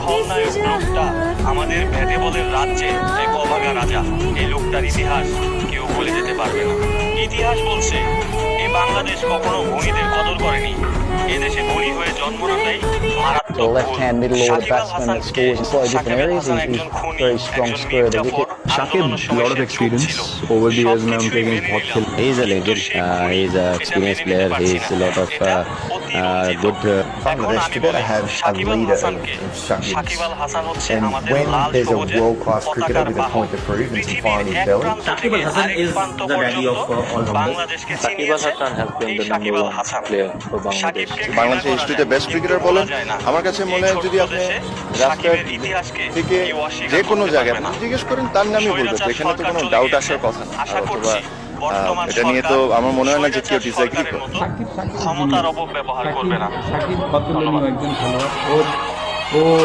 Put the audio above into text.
খলনায়ক লোকটা আমাদের ব্যাটেবলের রাজ্যে এক অভাগা রাজা। এই লোকটার ইতিহাস কেউ ভুলে যেতে পারবে না। ইতিহাস বলছে এই বাংলাদেশ কখনো ধনীদের কদর করেনি। এদেশে ধনী হয়ে জন্ম নেওয়াটাই মারাত্মক ভুল। Left-hand middle order Shakib Al batsman that হাসানকে scores in slightly different Shakib Al areas. Hasan He's একজন খুনি, very strong একজন square of the Mir Jafar. wicket. Shakib, আন্দোলনের সময় lot of সে চুপ experience ছিল। over the years now সবকিছুই taking মেনে बहुत নিলাম। खेल। He is a কিন্তু legend. সে খুনি। He is an এটা experienced মেনে নিতে player. He পারছি is না। a lot of এটা অতিরঞ্জিত। good. এখন Bangladesh আমি today বলি have a Shakib Al leader হাসানকে। of Shakib. সাকিব আল হাসান হচ্ছে And আমাদের when লাল there's a সবুজের world-class cricketer পতাকার with a বাহক। point to prove and some পৃথিবীর fire in his এক belly, প্রান্ত Shakib থেকে Al Hasan আরেক is প্রান্ত the daddy পর্যন্ত of all-rounders. বাংলাদেশকে Shakib Al চিনিয়েছে Hasan has been এই the Shakib number Al one Hasan. player for Bangladesh. সাকিবকে ঘৃণা বাংলাদেশের করা হিস্ট্রিতে যায়, বেস্ট কিন্তু ক্রিকেটার বলা বলেন। যায় না। আমার কাছে মনে হয় এই যদি ছোট্ট আপনি দেশে রাস্তার সাকিবের ইতিহাসকে থেকে কেউ অস্বীকার যে কোনো করতে জায়গায় পারবে না। জিজ্ঞেস করেন তার নামই বলবে, তো স্বৈরাচার এখানে তো সরকার কোনো চলে ডাউট গেছে। আসার কথা না। আশা অথবা করছি বর্তমান এটা নিয়ে তো সরকার আমার মনে হয় না যে কেউ স্বৈরাচার ডিসএগ্রি সরকারের করে। মতো ক্ষমতার অপব্যবহার করবে না। সাকিব কতদিন একজন খেলোয়াড়, ওর